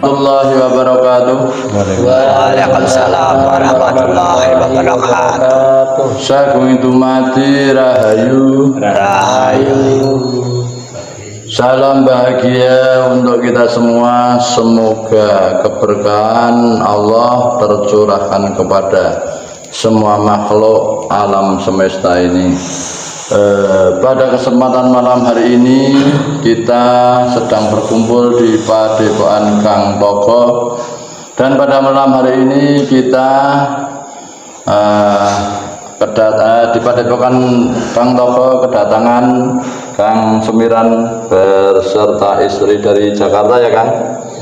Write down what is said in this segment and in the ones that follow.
warahmatullahi wabarakatuh. Waalaikumsalam warahmatullahi wabarakatuh. Sagung dumadi rahayu. Salam bahagia untuk kita semua. Semoga keberkahan Allah tercurahkan kepada semua makhluk alam semesta ini. Pada kesempatan malam hari ini kita sedang berkumpul di Padepokan Kang Toko, dan pada malam hari ini kita di Padepokan Kang Toko kedatangan Kang Semiran beserta istri dari Jakarta, ya Kang?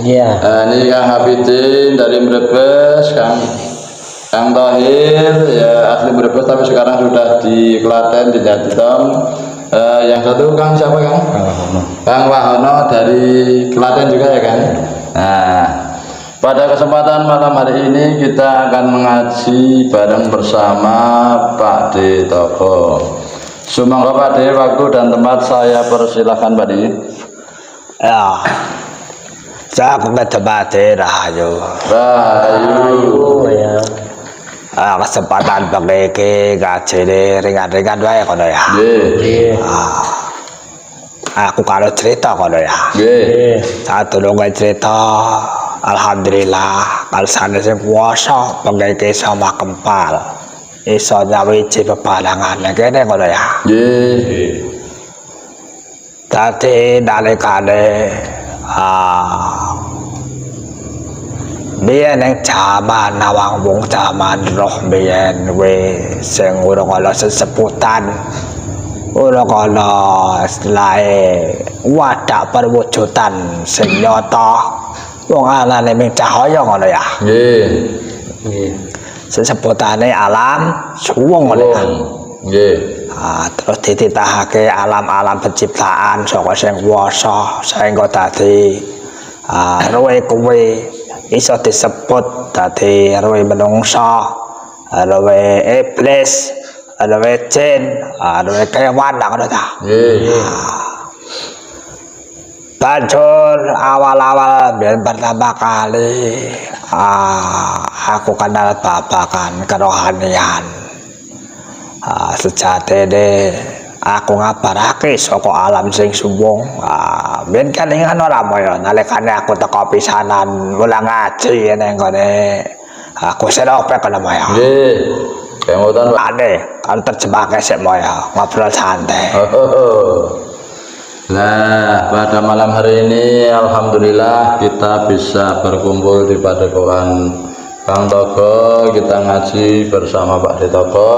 Iya. Ini Kang Hafidin dari Brebes, Kang Tohir ya asli Brebes tapi sekarang sudah di Klaten, di Jatitom. Yang satu Kang siapa Kang? Kang Wahono dari Klaten juga, ya Kang? Nah, pada kesempatan malam hari ini kita akan mengaji bareng bersama Pak D Toko. Sumangga Pak D, waktu dan tempat saya persilahkan Pak D. Ya. Saya tempat rahayu. Ya. Kesempatan bagi ngaji ringan-ringan wae kono ya. Nggih. Aku kalau cerita kono ya. Nggih. Satu dongeng cerita. Alhamdulillah kalau sanes puasa bagi sama kempal. Iso nyawiji pepalangan kene kono ya. Nggih. Dadi nalikane biyen ing jaman nawang wong jaman roh biyen we sing urung ana sesebutan, urung ana istilahé wadak perwujudan sing nyata, wong anane ming cahaya ngono ya. Nggih. Sesebutane alam suwung ngono ya. Nggih. Terus dititahake alam-alam penciptaan saka sing kuwasa sehingga dadi roe kuwe iso disebut dadi roe menungsa, roe iblis, roe jin, roe kewan ngono ta. Nggih. Banjur awal-awal biyen pertama kali aku kenal babagan kerohanian. Sejatine aku ngabarake saka alam sing suwung. Ben kalingan ora moyo nalikane aku teko pisanan mulang ngaji ning gone aku serope kana moyo. Nggih. Kemudian Pak. Ane kan terjemahke sik moyo ngobrol santai. Nah, pada malam hari ini alhamdulillah kita bisa berkumpul di Padepokan Kang Toko. Kita ngaji bersama Pak D Toko.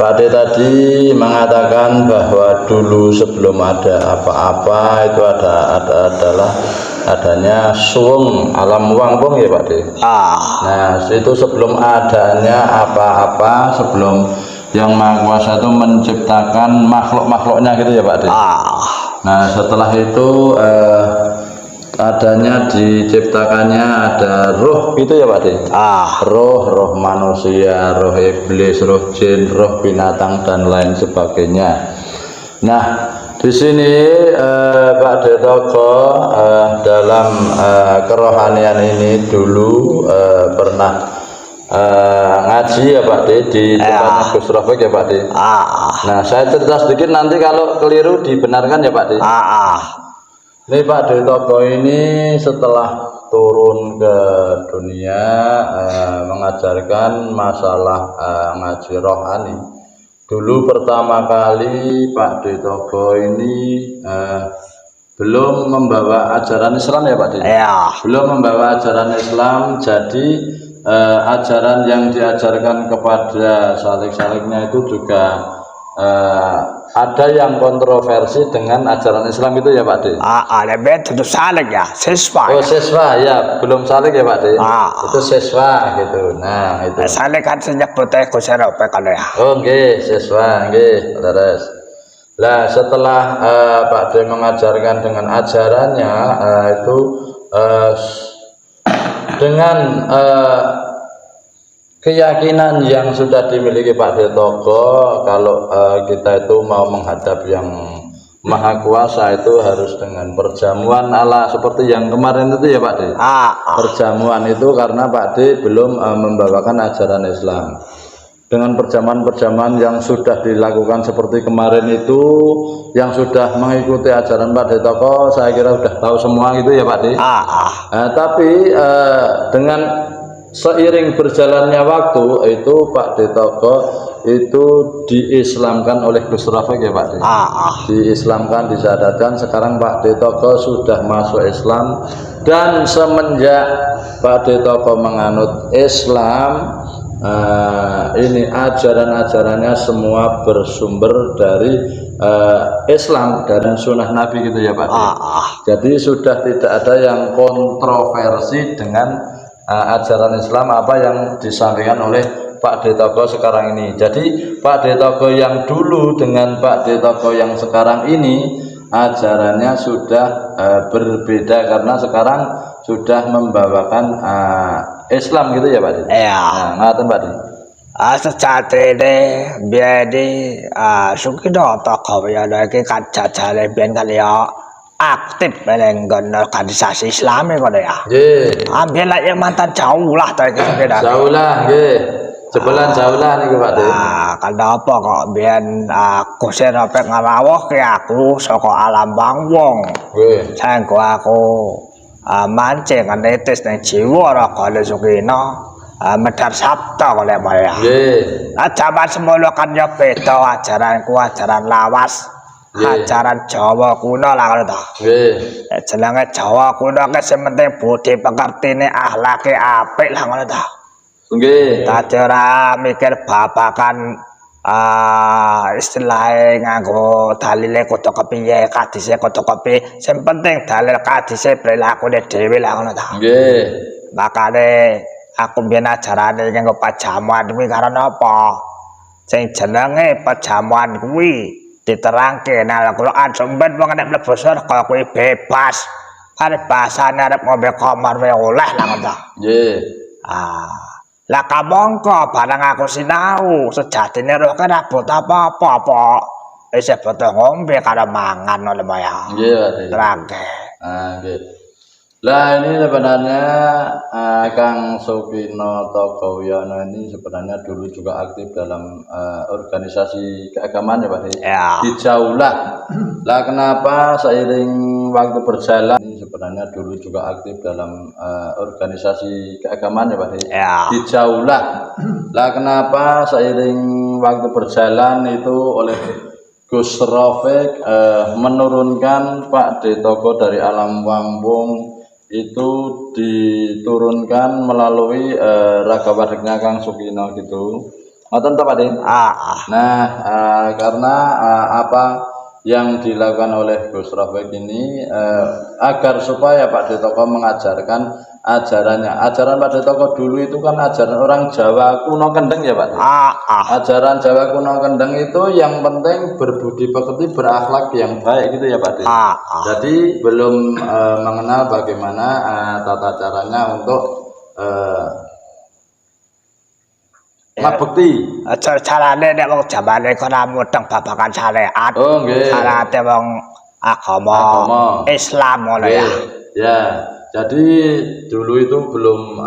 Pak D tadi mengatakan bahwa dulu sebelum ada apa-apa itu adalah adanya suwung alam wangpung, ya Pak D. Nah, itu sebelum adanya apa-apa, sebelum yang Maha Kuasa itu menciptakan makhluk-makhluknya gitu ya Pak D. Nah, setelah itu adanya diciptakannya ada roh gitu ya Pak D. Roh manusia, roh iblis, roh jin, roh binatang dan lain sebagainya. Nah, di sini Pak D Toko dalam kerohanian ini dulu pernah ngaji ya Pak D di tempatnya Gus Rafiq ya Pak D. Nah, saya cerita sedikit, nanti kalau keliru dibenarkan ya Pak D. Ini Pak D Toko ini setelah turun ke dunia mengajarkan masalah ngaji rohani. Dulu pertama kali Pak D Toko ini belum membawa ajaran Islam ya Pak D. Belum membawa ajaran Islam, jadi ajaran yang diajarkan kepada salik-saliknya itu juga ada yang kontroversi dengan ajaran Islam itu ya Pak D. Lebih tentu salik ya, siswa. Oh, siswa ya, belum salik ya Pak D. Itu siswa gitu. Nah, itu. Salik kan senyebutnya Gus Rafiq kan ya. Oh, nggih, siswa, nggih, terus. Lah, setelah Pak D mengajarkan dengan ajarannya itu dengan keyakinan yang sudah dimiliki Pak D Toko, kalau kita itu mau menghadap yang Maha Kuasa itu harus dengan perjamuan ala seperti yang kemarin itu ya Pak De. Perjamuan itu karena Pak De belum membawakan ajaran Islam. Dengan perjamuan-perjamuan yang sudah dilakukan seperti kemarin itu, yang sudah mengikuti ajaran Pak De Toko, saya kira sudah tahu semua gitu ya Pak De. Tapi dengan seiring berjalannya waktu itu Pak De Toko itu diislamkan oleh Gus Rafiq ya Pak De. Diislamkan, disadatkan. Sekarang Pak De Toko sudah masuk Islam, dan semenjak Pak De Toko menganut Islam, ini ajaran-ajarannya semua bersumber dari Islam dan sunnah Nabi gitu ya Pak. Jadi sudah tidak ada yang kontroversi dengan ajaran Islam apa yang disampaikan oleh Pak De Toko sekarang ini. Jadi Pak De Toko yang dulu dengan Pak De Toko yang sekarang ini ajarannya sudah berbeda karena sekarang sudah membawakan Islam gitu ya Pak De. Ngaten Pak De. Sejatine biyen Sukino Toko ya iki kajajale ben kali ya aktif nggon organisasi Islam ngono ya. Nggih. Ambil lek mantan jauh lah ta iki sepeda. Jauh lah nggih. Jebelan jauh lah niku Pak De. Kenapa kok biyen Gus Rafiq ngrawuh ke aku saka alam wong. Nggih. Sanggo aku mancing netes ning jiwa raga Sukino. Medar sabta oleh Maya. Zaman semono kan ya beda ajaranku, ajaran lawas, ajaran Jawa kuno lah ngono ta. Jenenge Jawa kuno ke sing penting budi pekertine akhlake apik lah ngono ta. Nggih. Dadi ora mikir babakan istilahnya nganggo dalile kudu kepiye, kadise kudu kepiye. Sing penting dalil kadise prilakune dhewe lah ngono ta. Nggih. Makane aku biyen ajarane nganggo pajamuan kuwi karena apa? Sing jenenge pajamuan kuwi diterangke nang Al-Qur'an sampeyan wong nek mlebu surga kuwi bebas. Arep basane arep ngombe kamar wae oleh lah ngono. Nggih. Lah kamangka barang aku sinau sejatine roh kan ora butuh apa-apa. Wis butuh ngombe karo mangan ngono ya. Nggih Pak De. Terangke. Nggih. Lah ini sebenarnya Kang Sukino Toko Wiono ini sebenarnya dulu juga aktif dalam organisasi keagamaan ya Pak De. Di Jaulah. Lah kenapa seiring waktu berjalan ini sebenarnya dulu juga aktif dalam organisasi keagamaan ya Pak De. Di Jaulah. Lah kenapa seiring waktu berjalan itu oleh Gus Rafiq menurunkan Pak De Toko dari alam wambung itu diturunkan melalui raga wadiknya Kang Sukino gitu. Ngoten ta Pak De? Nah, karena apa yang dilakukan oleh Gus Rafiq ini agar supaya Pak De Toko mengajarkan ajarannya. Ajaran Pak De Toko dulu itu kan ajaran orang Jawa kuno kendeng ya Pak De. Ajaran Jawa kuno kendeng itu yang penting berbudi pekerti, berakhlak yang baik gitu ya Pak De. Jadi belum mengenal bagaimana tata caranya untuk ngabekti. Carane nek wong jamane ora mudeng babakan syariat. Syariate wong agama Islam ngono ya. Ya. Jadi dulu itu belum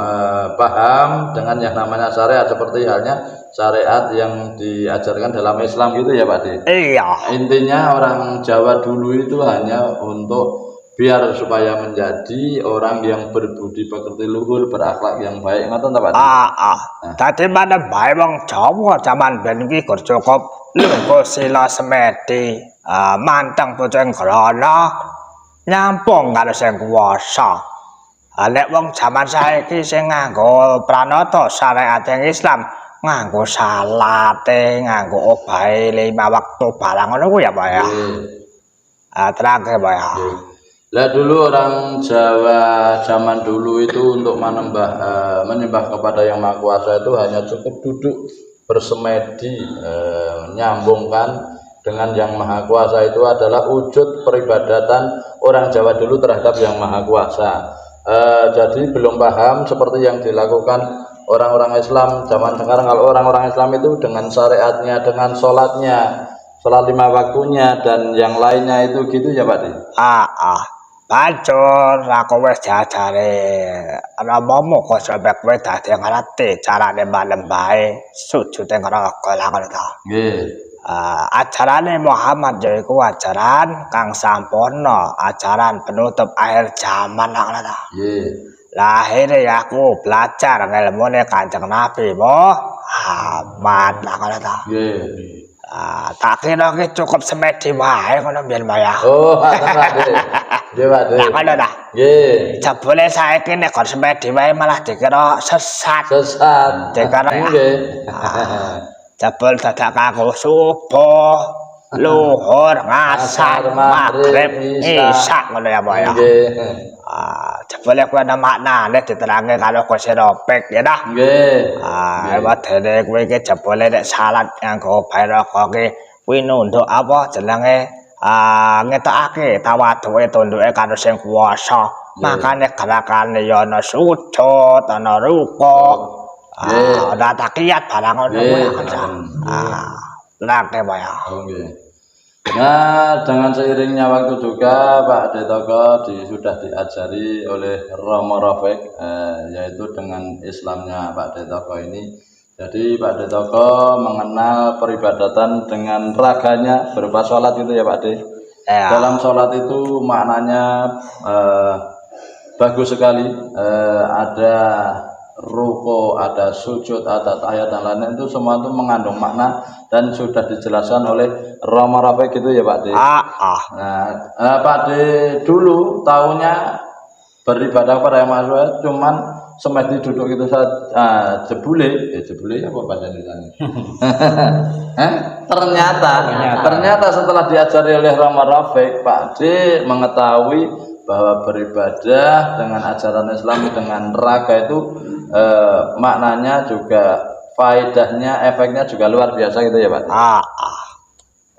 paham dengan yang namanya syariat, seperti halnya syariat yang diajarkan dalam Islam gitu ya Pak De. Iya. Intinya orang Jawa dulu itu hanya untuk biar supaya menjadi orang yang berbudi pekerti luhur, berakhlak yang baik. Ngoten ta Pak De? Dadi mana bae wong Jawa zaman ben iki gur cukup lungguh sila semedi, manteng pucung grana, nyampung karo sing kuwasa. Nek wong jaman saiki sing nganggo pranata syariat Islam, nganggo salate, nganggo obahe 5 waktu barang ngono kuwi ya Pak ya. Terangke Pak ya. Lah dulu orang Jawa zaman dulu itu untuk menyembah kepada Yang Maha Kuasa itu hanya cukup duduk bersemedi, menyambungkan dengan Yang Maha Kuasa itu adalah wujud peribadatan orang Jawa dulu terhadap Yang Maha Kuasa. Jadi belum paham seperti yang dilakukan orang-orang Islam zaman sekarang. Kalau orang-orang Islam itu dengan syariatnya, dengan sholatnya, sholat 5 waktunya dan yang lainnya itu gitu ya Pak De? Pancur aku wis diajari romomu kok sampe kowe dadi ngerti carane malembahe sujud ing neraka lha ngono ta. Nggih. Ajarane Muhammad yaiku ajaran kang sampurna, ajaran penutup akhir zaman lha ngono ta. Nggih. Lahir aku belajar ngilmune Kanjeng Nabi Muhammad lha ngono ta. Nggih. Tak kira ki cukup semedi wae ngono mbiyen ya. Oh, ngoten Pak De. Nggih Pak De. Lah ngono ta. Nggih. Jebule saiki nek kon semedi wae malah dikira sesat. Sesat. Dikira Nggih. Jebul dadak kanggo subuh, luhur, ngasar, maghrib, isya ngono ya, Pak ya. Nggih. Jebule kuwi ana maknane diterangke karo Gusti Ropik ya ta. Nggih. Wadene kuwi iki jebule nek salat nganggo barokah ki kuwi nunduk apa jenenge ngetokake tawaduke tunduke karo sing kuwasa. Makane gerakane ya ana sujud, ana rukuk, ana takiyat barang ngono kuwi kan. Lake Pak ya. Oke. Nah, dengan seiringnya waktu juga Pak De Toko sudah diajari oleh Romo Rafiq, yaitu dengan Islamnya Pak De Toko ini. Jadi Pak De Toko mengenal peribadatan dengan raganya berupa sholat itu ya Pak De. Dalam sholat itu maknanya bagus sekali. Ada ruko, ada sujud, ada tahiyat dan lain-lain itu semua itu mengandung makna dan sudah dijelaskan oleh Romo Rafiq gitu ya Pak De. Nah, Pak De dulu tahunya beribadah pada yang masuk cuman semedi duduk itu saja. Jebule apa bahasa Indonesia? Ternyata setelah diajari oleh Romo Rafiq, Pak De mengetahui bahwa beribadah dengan ajaran Islam dengan raga itu maknanya juga faedahnya, efeknya juga luar biasa gitu ya Pak.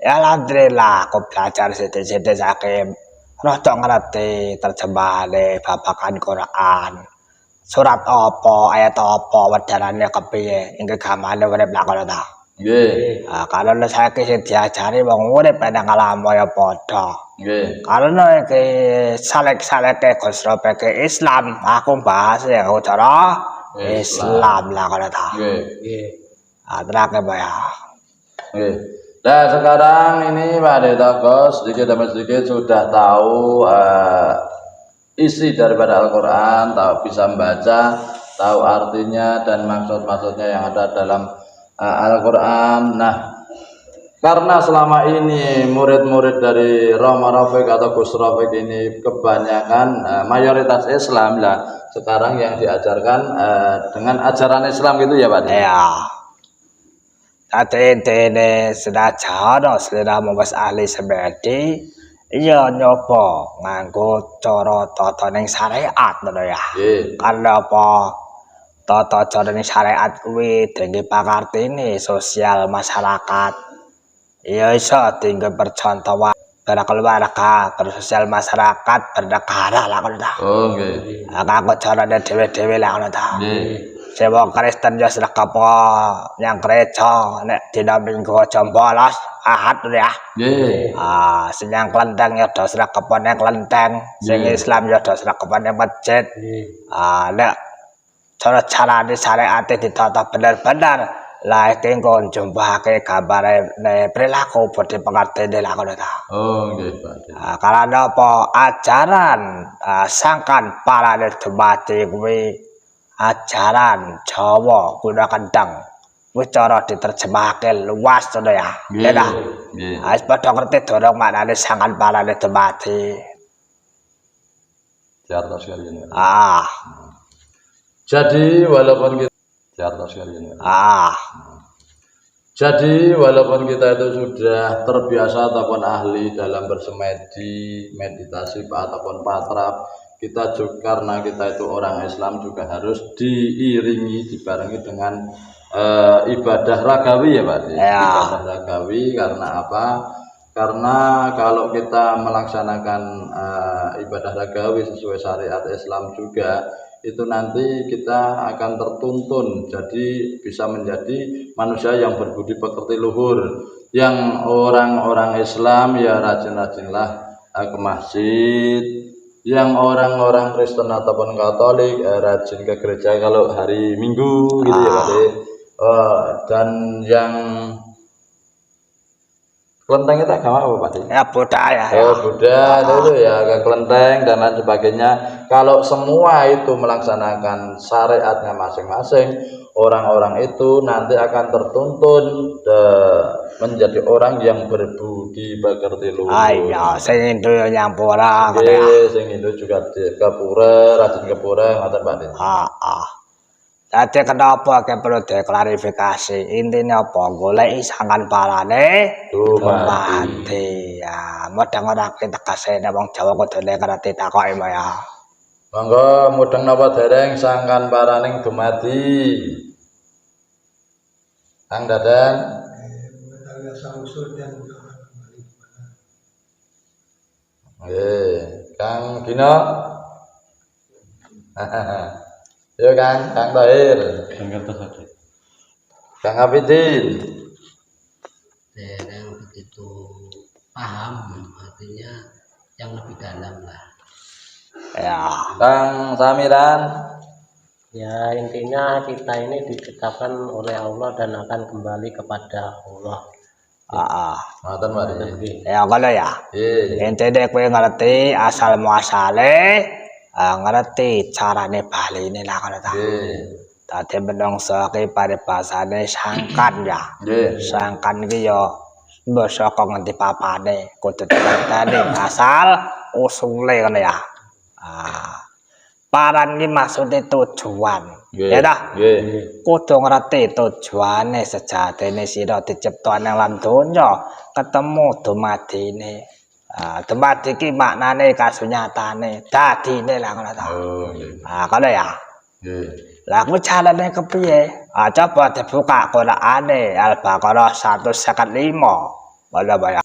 Ya alhamdulillah aku belajar sithik-sithik saking rada ngerti terjemahane babagan Quran. Surat apa, ayat apa, wedarane kepiye, inggih gamane urip lak ngono ta. Nggih. Kalau saiki sing diajari wong urip nang alam ya padha. Nggih. Karena iki salek-saleke Gus Ropik Islam, aku bahas ya cara Islam lah kalau tak. Nggih. Terangke Pak ya. Nggih. Nah, sekarang ini Pak De Toko sedikit demi sedikit sudah tahu isi daripada Al-Quran, tahu bisa membaca, tahu artinya dan maksud-maksudnya yang ada dalam Al-Quran. Nah, karena selama ini murid-murid dari Romo Rafiq atau Gus Ropik ini kebanyakan mayoritas Islam lah. Sekarang yang diajarkan dengan ajaran Islam gitu ya Pak? Ya. Tadi ini sudah jauh, sudah membahas ahli semedi. Iya nyoba nganggo cara tata ning syariat ngono ya. Karena apa? Tata cara ning syariat kuwi dengge pakartine sosial masyarakat. Ya iso tinggal percontohan berkeluarga, bersosial masyarakat, bernegara lah ngono ta. Oh nggih. Aku carane dhewe-dhewe lah ngono ta. Nggih. Wong Kristen ya sregep yang gereja nek dina Minggu aja bolos Ahad ya. Nggih. Sing yang klenteng ya do sregepan nang klenteng, sing Islam ya do sregepan nang masjid. Nek cara-carane syariate ditata bener-bener lah iki engko njumpake gambare perilaku budi pengertene lah ngono ta. Oh nggih Pak. Karena apa ajaran sangkan para dumadi kuwi ajaran Jawa guna kendang wis cara diterjemahake luas ngono ya. Nggih. Nggih. Wis padha ngerti dorong maknane sangkan para dumadi. Jarno sekalian. Jadi walaupun kita Jarno sekalian. Jadi walaupun kita itu sudah terbiasa ataupun ahli dalam bersemedi, meditasi ataupun patrap, kita juga karena kita itu orang Islam juga harus diiringi, dibarengi dengan ibadah ragawi ya Pak. Ibadah ragawi karena apa? Karena kalau kita melaksanakan ibadah ragawi sesuai syariat Islam juga, itu nanti kita akan tertuntun jadi bisa menjadi manusia yang berbudi pekerti luhur, Yang orang-orang Islam ya rajin-rajinlah ke masjid. Yang orang-orang Kristen ataupun Katolik rajin ke gereja kalau hari Minggu gitu ya Pak De. Dan yang kelenteng itu agama apa Pak De? Ya budaya ya. Oh Buddha itu ya ke kelenteng dan lain sebagainya. Kalau semua itu melaksanakan syariatnya masing-masing, orang-orang itu nanti akan tertuntun menjadi orang yang berbudi pekerti luhur. Ayo sing Hindu nyampura Nggih, sing Hindu juga ke pura, rajin ke pura ngoten Pak De. Jadi kenapa perlu diklarifikasi? Intinya apa? Golek sangan parane dumati. Ya, modang ora tegese wong Jawa kudune ngerti takoke ya. Monggo mudeng napa dereng sangkan paraning dumati. Kang Dadan. Nggih, Kang Gino. Yo Kang Tahir. Kang Abidin. Yang begitu paham, artinya yang lebih dalam lah. Ya. Kang Samiran. Ya intinya kita ini diciptakan oleh Allah dan akan kembali kepada Allah. Ngoten Pak De. Ya kalau ya. Intine kowe ngerti asal muasale, ngerti carane baline lah kalau ta. Dadi menungso ki paribasane sangkan ya. Sangkan iki ya basa kok ngendi papane, kudu dikerteni asal usule ngono ya. Paran iki maksudnya tujuan. Ya dah. Kudu ngerti tujuane sejatine sira dicipta nang alam donya, ketemu dumadine. Dumadi iki maknane kasunyatane, dadine lah ngono ta. Kalau ya. Lah ku carane kepiye? Coba dibuka Qur'ane Al-Baqarah 155. Boleh bayar.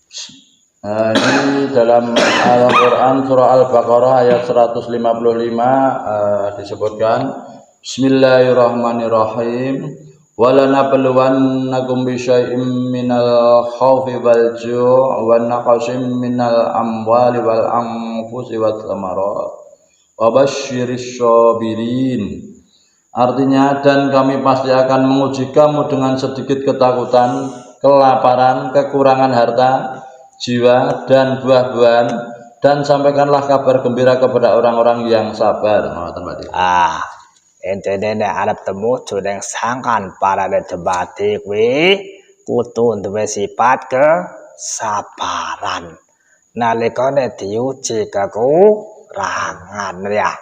Ini dalam Al-Quran surah Al-Baqarah ayat 155 disebutkan Bismillahirrahmanirrahim walanabluwannakum bisyai'im minal khawfi wal ju' wan naqasim minal amwali wal anfusi wat thamarat wa basyiris sabirin. Artinya, dan kami pasti akan menguji kamu dengan sedikit ketakutan, kelaparan, kekurangan harta, jiwa, dan buah-buahan, dan sampaikanlah kabar gembira kepada orang-orang yang sabar. Intine nek arep temu jureng sangkan para debati kuwi kudu duwe sifat kesabaran. Nalikane diuji kekurangan ya.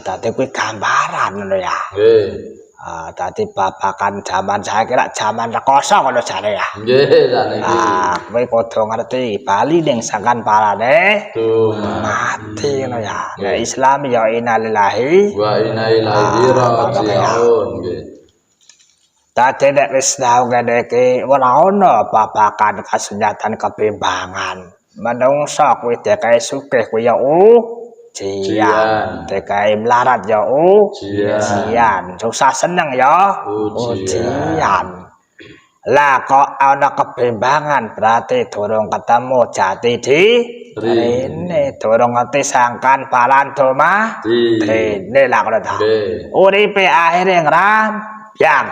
Dadi kuwi gambaran ngono ya. Dadi babakan zaman saiki lak zaman rekoso ngono jare ya. Nggih, sakniki. Kowe kudu ngerti bali ning sangkan parane mati ngono ya. Nek Islam ya innalillahi wa inna ilaihi raji'un. Nggih. Dadi nek wis tau ngene iki ora ana babakan kasunyatan kebimbangan. Menungso kuwi dikae sugih kuwi ya ujian, DKI melarat ya ujian, susah seneng ya ujian. Lah kok ana kebimbangan berarti durung ketemu jati dirine, durung ngerti sangkan paran dumadi lah ngono ta. Uripe akhire ngrambyang.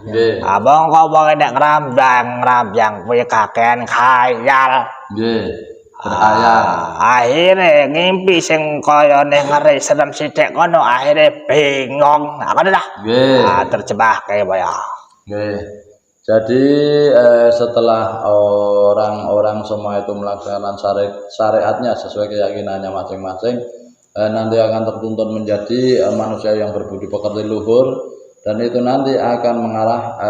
Nggih. Abang kok wong nek ngrambyang kuwi kakean khayal. Nggih. Akhirnya ngimpi sing kaya ngeri serem sithik kono akhirnya bingung. Ngono dah. Terjebak kaya ya. Jadi setelah orang-orang semua itu melaksanakan syariatnya sesuai keyakinannya masing-masing, nanti akan tertuntun menjadi manusia yang berbudi pekerti luhur, dan itu nanti akan mengarah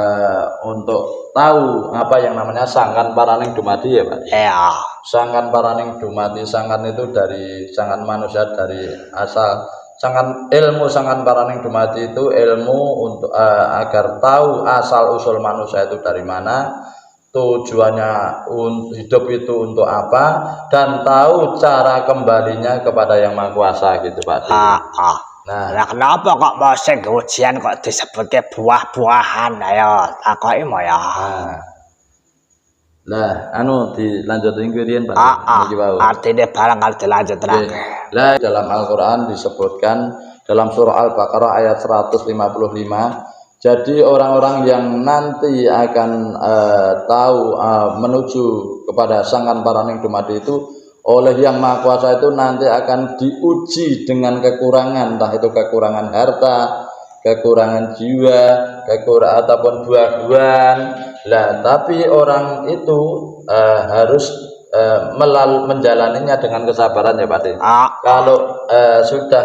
untuk tahu apa yang namanya sangkan paraning dumadi ya Pak. Iya. Sangkan paraning dumadi, sangkan itu dari sangkan manusia dari asal. Sangkan ilmu sangkan paraning dumadi itu ilmu untuk agar tahu asal usul manusia itu dari mana, tujuannya hidup itu untuk apa, dan tahu cara kembalinya kepada yang Maha Kuasa gitu Pak. Nah, Lah kenapa kok mosing ujian kok disebutke buah-buahan? Ayo takoki mo ya. lah anu dilanjutin kuwi Pak. Niki wau. Artine barang kalau dilanjutrake. Lah dalam Al-Qur'an disebutkan dalam surah Al-Baqarah ayat 155. Jadi orang-orang yang nanti akan tahu menuju kepada sangkan paraning dumadi itu oleh Yang Maha Kuasa itu nanti akan diuji dengan kekurangan, entah itu kekurangan harta, kekurangan jiwa, ataupun buah-buahan. Lah, tapi orang itu harus menjalaninya dengan kesabaran ya Pak. Kalau sudah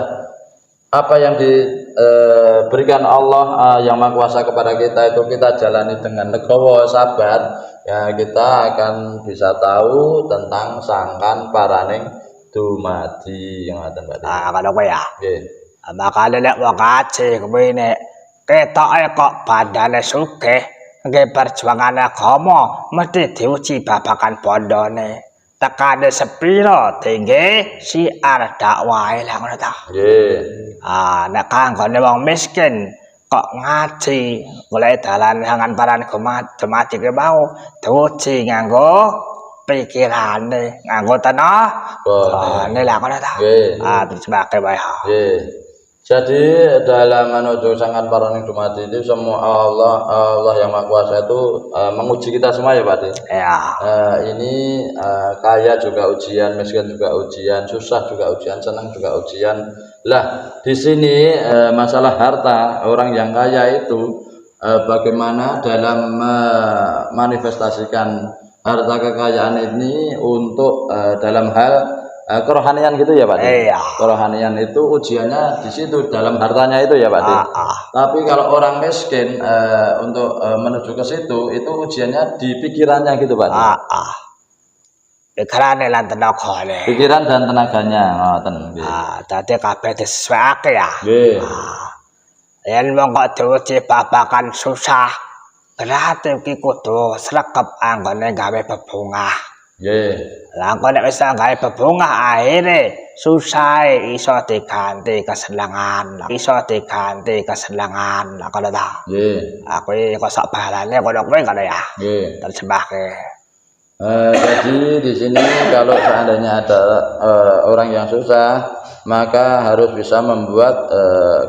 apa yang diberikan Allah Yang Maha Kuasa kepada kita itu kita jalani dengan legowo, sabar, ya kita akan bisa tahu tentang sangkan paraning dumadi yang ngoten Pak. Kalau kowe ya. Nggih. Makane nek wong kaji kuwi nek ketoke kok bandane sugih, nggih perjuangan agama mesti diuji babakan bondone. Tekane sepiro tinggi siar dakwahe lah ngono ta. Nggih. Nek kanggone wong miskin kok ngaji golek dalan sangan paran dumadi ki mau diuji nganggo pikirane, nganggo tenagane lah ngono ta. Terjemahke wae. Nggih. Jadi dalam menuju sangkan paraning dumadi itu semua Allah Yang Maha Kuasa itu menguji kita semua ya Pak. Ya. Ini kaya juga ujian, miskin juga ujian, susah juga ujian, senang juga ujian. Lah di sini masalah harta, orang yang kaya itu bagaimana dalam manifestasikan harta kekayaan ini untuk dalam hal kerohanian gitu ya Pak. Iya. Kerohanian itu ujiannya di situ dalam hartanya itu ya Pak. Tapi kalau orang miskin untuk menuju ke situ itu ujiannya di pikirannya gitu Pak. Pikiran lan tenagane. Pikiran dan tenaganya ngoten nggih. Dadi kabeh disesuaiake ya. Nggih. Yen mong kok diuji babakan susah, berarti iki kudu sregep anggone gawe bebungah. Nggih. Lah kok nek wis gawe bebungah akhire susah iso diganti kesenangan. Lah kono ta. Nggih. Aku kok sak balane kono kuwi ngono ya. Nggih. Terjemahke. Jadi di sini kalau seandainya ada orang yang susah, maka harus bisa membuat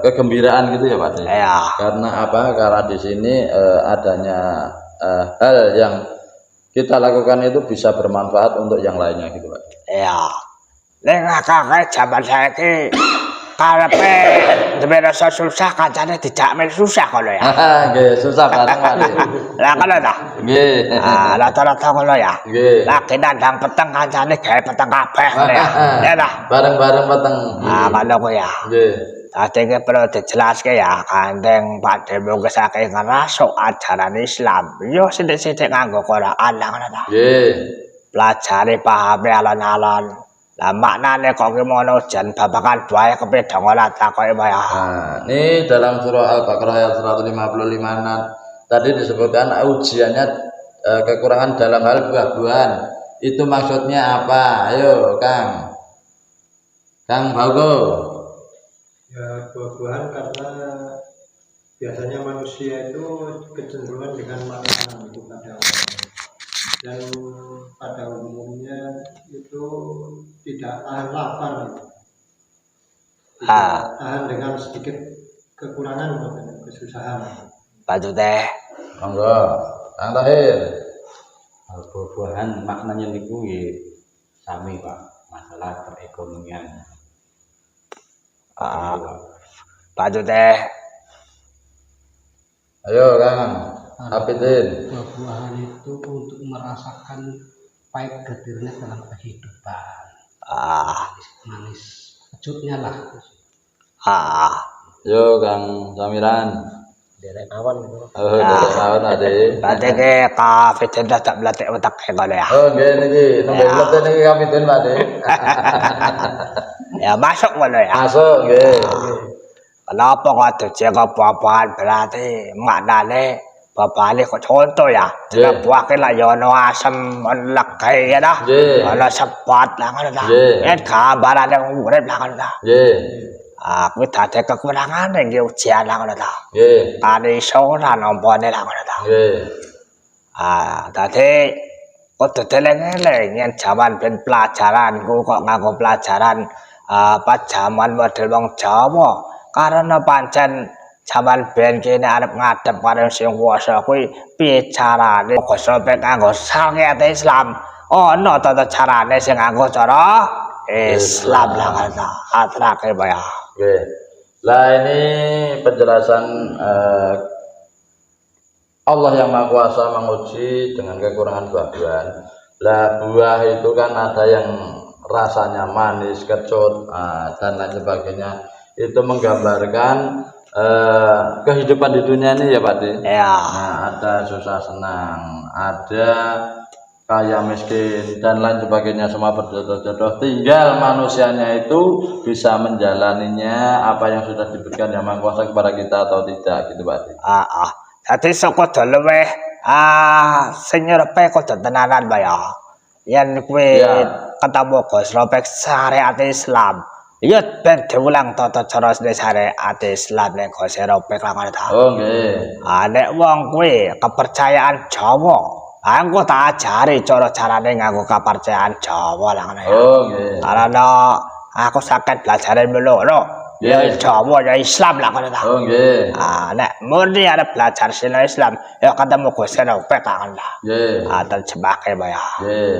kegembiraan gitu ya Pak. Iya. Karena apa? Karena di sini adanya hal yang kita lakukan itu bisa bermanfaat untuk yang lainnya gitu Pak. Iya. Ning kakek jaman saiki karepe dhewe rasa susah kancane dijak mel susah kono ya. Nggih, susah bareng Pak. Lah kono ta? Nggih. Rata-rata kono ya. Nggih. Lagi nandang peteng kancane gawe peteng kabeh kono ya. Ya ta? Bareng-bareng peteng. Kono ku ya. Nggih. Dadi ki perlu dijelaske ya, Kanjeng Pak Demo saking ngrasuk ajaran Islam. Yo sithik-sithik nganggo Quran lah ngono ta. Nggih. Pelajari pahami alon-alon. Lah maknane kok ki mono jan babakan bae kepedhang ora takoki wae. Ini dalam surah Al-Baqarah ayat 155 tadi disebutkan ujiannya kekurangan dalam hal buah-buahan. Itu maksudnya apa? Ayo, Kang. Kang Bago. Ya, buah-buahan karena biasanya manusia itu kecenderungan dengan makanan itu pada umumnya. Dan pada umumnya itu tidak tahan lapar, tahan dengan sedikit kekurangan atau kesusahan. Baju teh. Monggo, Kang Tahir. Buah-buahan maknanya niku nggih sami Pak, masalah perekonomian. Baju teh. Ayo Kang Hafidin. Buah-buahan itu untuk merasakan pahit getirnya dalam kehidupan. Manis kejutnya lah. Yo Kang Samiran. Derek awan gitu. Derek awan ade. Berarti ke Kafidin tak melatih otak kono ya. Nggih niki, nunggu melatih niki Hafidin Pak De. Ya masuk kono ya. Masuk nggih. Kenapa kok dijaga buah-buahan berarti maknane babane kok contoh ya. Jeneng buah ki lak yo ono asem legi ya dah. Ono sepat lah ngono ta. Yen gambarane urip lah ngono ta. Nggih. Kuwi dadi kekurangane iki ujian lah ngono ta. Nggih. Kali iso ora nampane lah ngono ta. Nggih. Dadi kudu deleng-eleng yen jaman ben pelajaran ku kok nganggo pelajaran pas jaman model wong Jawa karena pancen jaman ben kene arep ngadep karo sing kuwasa kuwi piye carane kok pek nganggo syariat Islam ana tata carane sing nganggo cara Islam lah kata atrake ya. Oke. Lah ini penjelasan Allah yang Maha Kuasa menguji dengan kekurangan buah-buahan. Lah buah itu kan ada yang rasanya manis, kecut, dan lain sebagainya. Itu menggambarkan kehidupan di dunia ini ya Pak Di. Ya. Nah, ada susah senang, ada kaya miskin dan lain sebagainya, semua berjodoh-jodoh. Tinggal manusianya itu bisa menjalaninya apa yang sudah diberikan Yang Maha Kuasa kepada kita atau tidak gitu Pak Di. Dadi saka luweh sing nyerepe kudu tenanan Pak ya. Yen kuwi ketemu Gus Ropek syariat Islam, ya ben diulang tata cara syariat Islam ning Gus Ropek lah ngono ta. Oh nggih. Nek wong kuwi kepercayaan Jawa, engko tak ajari cara carane nganggo kepercayaan Jawa lah ngono ya. Oh nggih. Karena aku saged belajar loro. Ya Jawa ya Islam lah ngono ta. Oh nggih. Nek murni arep belajar sila Islam, ya ketemu Gus Ropek lah ngono ta. Nggih. Terjemahke Pak ya. Nggih.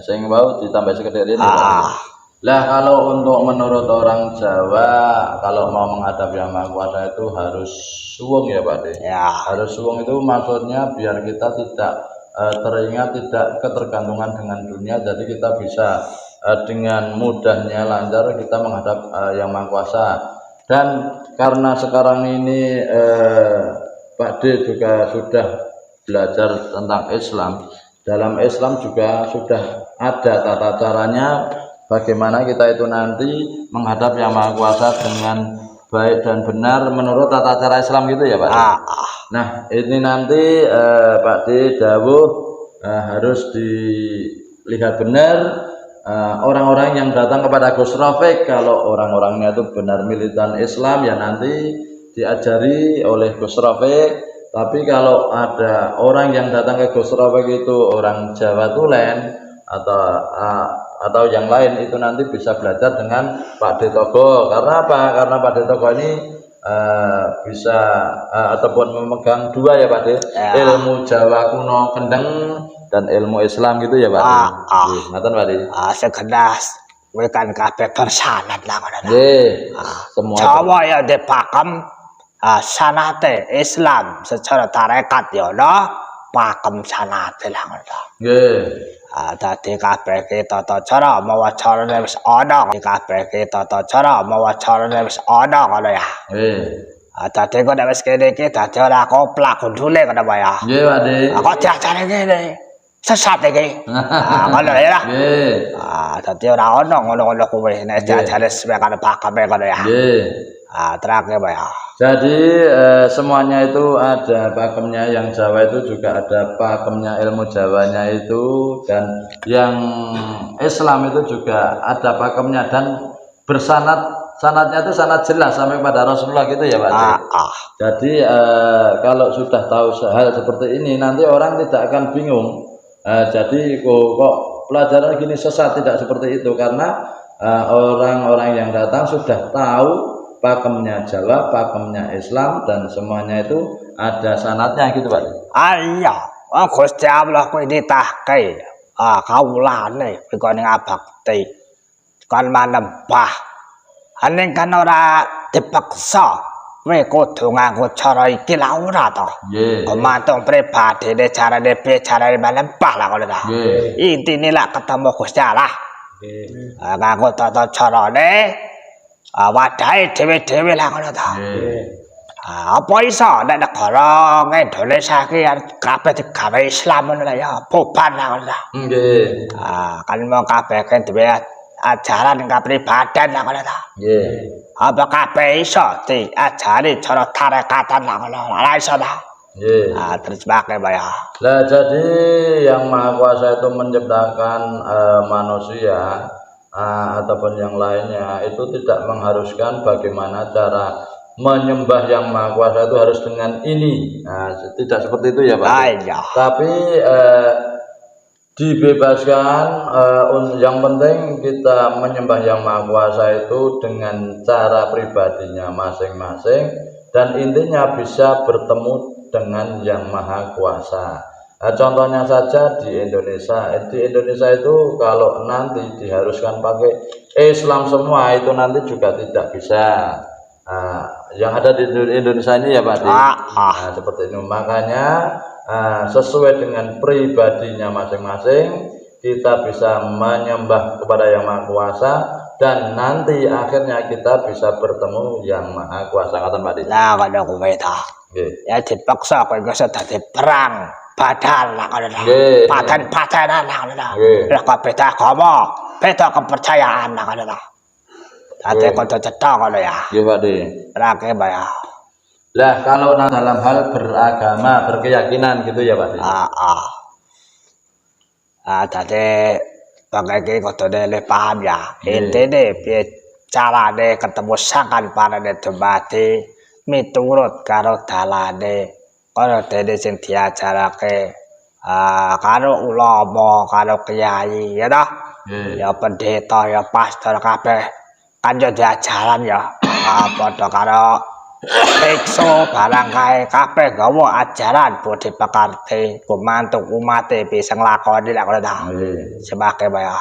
Sing mau ditambah sekedhik ini Pak. Lah kalau untuk menurut orang Jawa, kalau mau menghadap Yang Maha Kuasa itu harus suwung ya Pak De. Ya. Harus suwung itu maksudnya biar kita tidak teringat, tidak ketergantungan dengan dunia, jadi kita bisa dengan mudahnya lancar kita menghadap Yang Maha Kuasa. Dan karena sekarang ini Pak De juga sudah belajar tentang Islam. Dalam Islam juga sudah ada tata caranya bagaimana kita itu nanti menghadap Yang Maha Kuasa dengan baik dan benar menurut tata cara Islam gitu ya Pak. Nah ini nanti Pak D dawuh harus dilihat benar orang-orang yang datang kepada Gus Ropek. Kalau orang-orangnya itu benar militan Islam ya nanti diajari oleh Gus Ropek. Tapi kalau ada orang yang datang ke Gus Ropek itu orang Jawa Tulen atau yang lain, itu nanti bisa belajar dengan Pak D Togo. Karena apa? Karena Pak D Togo ini bisa ataupun memegang dua ya Pak D, ilmu Jawa kuno kendeng dan ilmu Islam gitu ya Pak D. Ngaten Pak D. Sekedas kowe kan kabeh bersanad lah ngono. Nggih. Semua Jawa ya pakem sanate Islam secara tarekat ya ana pakem sanate lah ngono. Nggih. Dadi kabeh iki tata cara mawa carane wis ana. Kabeh iki tata cara mawa carane wis ana ngono ya. Nggih. Dadi kok nek wis kene iki dadi ora koplak gundule ngono Pak ya. Nggih Pak D. Kok diajari ngene. Sesat iki. Ngono ya. Nggih. Dadi ora ana ngono-ngono kuwi nek diajari sesuai karo pakeme ngono ya. Nggih. Terangke Pak ya. Jadi semuanya itu ada pakemnya. Yang Jawa itu juga ada pakemnya, ilmu Jawanya itu, dan yang Islam itu juga ada pakemnya dan sanadnya itu sangat jelas sampai pada Rasulullah gitu ya Pak. Jadi kalau sudah tahu hal seperti ini nanti orang tidak akan bingung. Jadi kok pelajaran gini sesat, tidak seperti itu, karena orang-orang yang datang sudah tahu pakemnya Jawa, pakemnya Islam, dan semuanya itu ada sanatnya gitu Pak. Iya, Gusti Allah kuwi ditahke kawulane kok ning abakti kon manembah. Ning kan ora dipaksa kowe kudu nganggo cara iki lah ora to. Nggih. Gumantung pribadine carane piye carane manembah lah ngono ta. Nggih. Intine lak ketemu Gusti Allah. Nggih. Nganggo tata carane wadahe dhewe-dhewe lah ngono ta. Apa iso nek negara Indonesia iki kabeh digawe Islam ngono ya, bubar lah ngono ta. Nggih. Kan mau kabeh kan duwe ajaran kepribadian lah ngono ta. Nggih. Apa kabeh iso diajari cara tarekatan lah ngono. Ora iso ta. Nggih. Terjemahke Pak ya. Lah jadi Yang Maha Kuasa itu menciptakan manusia ataupun yang lainnya itu tidak mengharuskan bagaimana cara menyembah yang maha kuasa itu harus dengan ini. Nah, tidak seperti itu ya Pak. Iya. Tapi dibebaskan, yang penting kita menyembah yang maha kuasa itu dengan cara pribadinya masing-masing dan intinya bisa bertemu dengan yang maha kuasa. Contohnya saja di Indonesia itu kalau nanti diharuskan pakai Islam semua itu nanti juga tidak bisa. Yang ada di Indonesia ini ya Pak Di. Nah, seperti itu makanya sesuai dengan pribadinya masing-masing kita bisa menyembah kepada yang maha kuasa dan nanti akhirnya kita bisa bertemu yang maha kuasa. Kata Pak Di. Lah kada kuwi ta. Ya dipaksa kowe iso dadi perang badan lah kada ta. Paten-patenan lah kada ta. Lah kabeh agama, beda kepercayaan lah kada ta. Dadi kudu cetha kada ya. Nggih Pak Di. Rake ya. Lah kalau dalam hal beragama, berkeyakinan gitu ya Pak Di. Dadi bangke kudune paham ya. Intine piye carane ketemu sangan parane dumadi miturut karo dalane karo dene sing diajarake karo ulama, karo kiai ya ta. Ya pendeta ya pastor kabeh kan yo diajaran ya. Padha karo Ekso barang kae kabeh gawa ajaran budi pekarti gumantung umate bisa nglakoni lek ngono ta. Sebagai ya.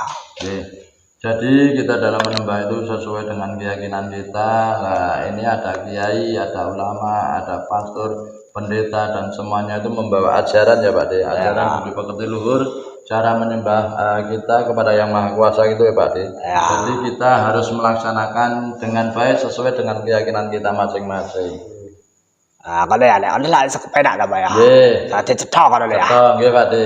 Jadi kita dalam menyembah itu sesuai dengan keyakinan kita. Nah, ini ada kiai, ada ulama, ada pastor, pendeta dan semuanya itu membawa ajaran ya Pak De. Ajaran budi pekerti luhur cara menyembah kita kepada yang maha kuasa gitu ya Pak De. Jadi kita harus melaksanakan dengan baik sesuai dengan keyakinan kita masing-masing. Kalau ya lah sepeda ta Pak ya. Dadi cetha kalau ya. Nggih Pak De.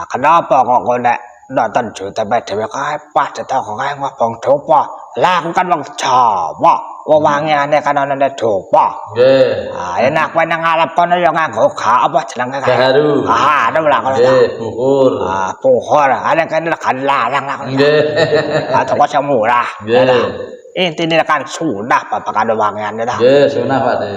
Kenapa kok nek nonton YouTube dhewe kae pas cetha kok kae ngobong dopa. Lah aku kan wong Jawa. Wewangane kan ana dopa. Nggih. Enak kowe nang ngarep kono ya nganggo apa jenenge kae. Gaharu. Ada lah kono. Nggih, bukur. Bukur. Ada kan larang lah. Nggih. Atau kok murah. Nggih. Intine kan sunah babakan wangane ta. Nggih, sunah Pak De.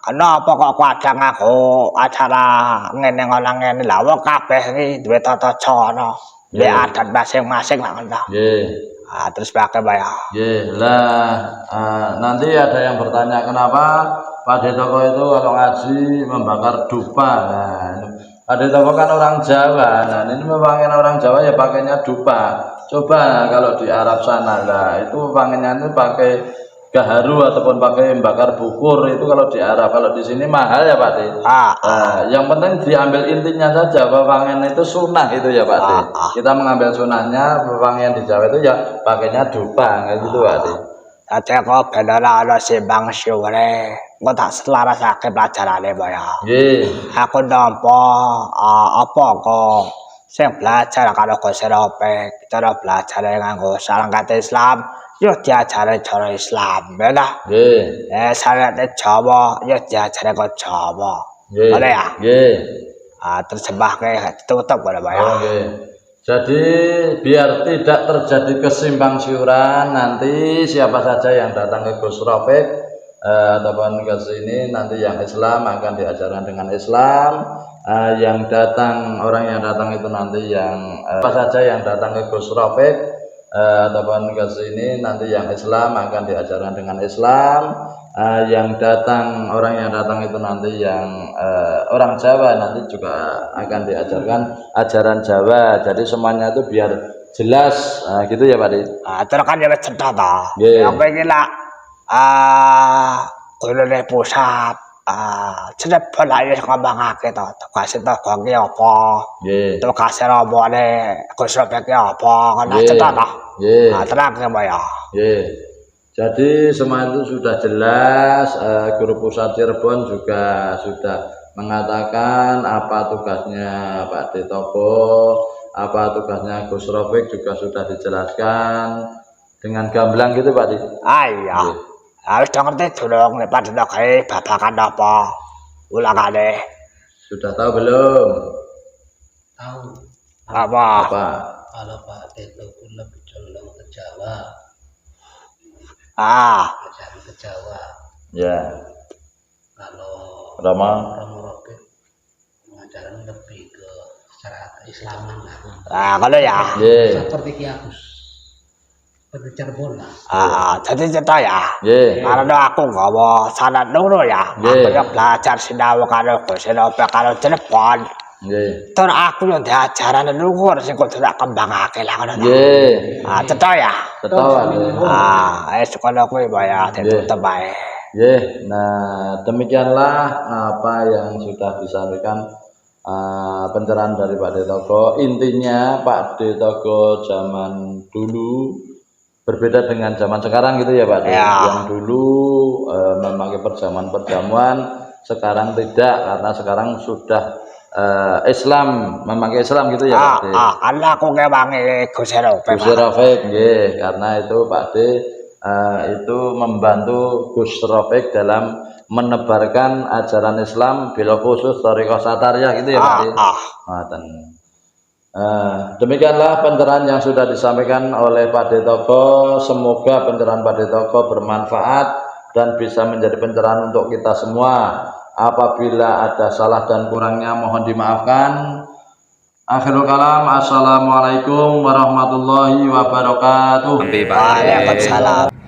Kenapa kok kadang aku acara ngene ngono ngene lha wong kabeh iki duwe tata cara. Duwe adat masing-masing lah ngono ta. Nggih. Terus pakai bayar. Nggih. Lah nanti ada yang bertanya kenapa Pak De Toko itu kalau ngaji membakar dupa. Nah, Pak De Toko kan orang Jawa. Nah, ini memangnya orang Jawa ya pakainya dupa. Coba kalau di Arab sana lah itu pangannya itu pakai gaharu ataupun pakai bakar bukur itu kalau di Arab. Kalau di sini mahal ya Pak De. Yang penting diambil intinya saja pewangian itu sunnah itu ya Pak De. Kita mengambil sunnahnya pewangian di Jawa itu ya pakainya dupa gitu Pak De. Tadi aku bener ana simbang syure. Engko tak selarasake pelajarane Pak ya. Nggih. Aku nampa apa kok sing belajar karo Gus Ropek, cara belajar nganggo syariat Islam, yo diajari cara Islam, ya ta? Nggih. Syariat Jawa, yo diajari kok Jawa. Boleh ya? Nggih. Terjemahke ditutup boleh Pak ya. Nggih. Jadi biar tidak terjadi kesimpang siuran nanti siapa saja yang datang ke Gus Ropek ataupun ke sini nanti yang Islam akan diajarkan dengan Islam. Orang yang datang itu nanti yang apa saja yang datang ke Gus Ropek ataupun ke sini nanti yang Islam akan diajarkan dengan Islam. Orang yang datang itu nanti yang orang Jawa nanti juga akan diajarkan ajaran Jawa. Jadi semuanya itu biar jelas gitu ya Pak De. Terus kan ya cetha ta. Apa iki lah gurune pusat cenep balae ngomongake to tugas ki apa. Nggih. Tugas rombone Gus Ropek ki apa ngono cetha ta. Nggih. Terang Pak ya. Nggih. Jadi semua itu sudah jelas. Guru pusat Cirebon juga sudah mengatakan apa tugasnya Pak De Toko, apa tugasnya Gus Ropek juga sudah dijelaskan dengan gamblang gitu Pak De. Iya. Harus ngerti durung nek Pak De Toko babakan apa ulangane. Sudah tahu belum? Tahu Apa? Apa? kalau Pak De Toko lebih condong ke Jawa, Ah, ke Jawa. Ya. Kalau Rama. Romo Roket pengajaran lebih ke secara keislaman lah. kalau ya. Nggih. Seperti Ki Agus, seperti Cirebon lah. Jadi cerita ya. Nggih. Karena aku nggak mau sanat dulu ya. Aku Nggih. yang belajar sinau kalau aku sinau kalau Cirebon. Nggih. Terus aku yang diajaran dulu sih kok tidak kembang akeh lah kan. Nggih. Cerita ya. Ketawa nggih. Sekolah aku ya tutup baik. Nggih. Nah, demikianlah apa yang sudah disampaikan pencerahan dari Pak Detoko. Intinya Pak Detoko zaman dulu berbeda dengan zaman sekarang gitu ya Pak. Ya. Yang dulu memakai perjamuan, sekarang tidak karena sekarang sudah Islam, memakai Islam gitu ya Pak. Karena aku ngewangi Gus Rafiq. Gus Rafiq nggih, karena itu Pak D itu membantu Gus Rafiq dalam menebarkan ajaran Islam bila khusus Thariqah Satariyah gitu ya Pak D. Demikianlah pencerahan yang sudah disampaikan oleh Pak Detoko. Semoga pencerahan Pak Detoko bermanfaat dan bisa menjadi pencerahan untuk kita semua. Apabila ada salah dan kurangnya mohon dimaafkan. Akhirul kalam, assalamualaikum warahmatullahi wabarakatuh. Waalaikumsalam.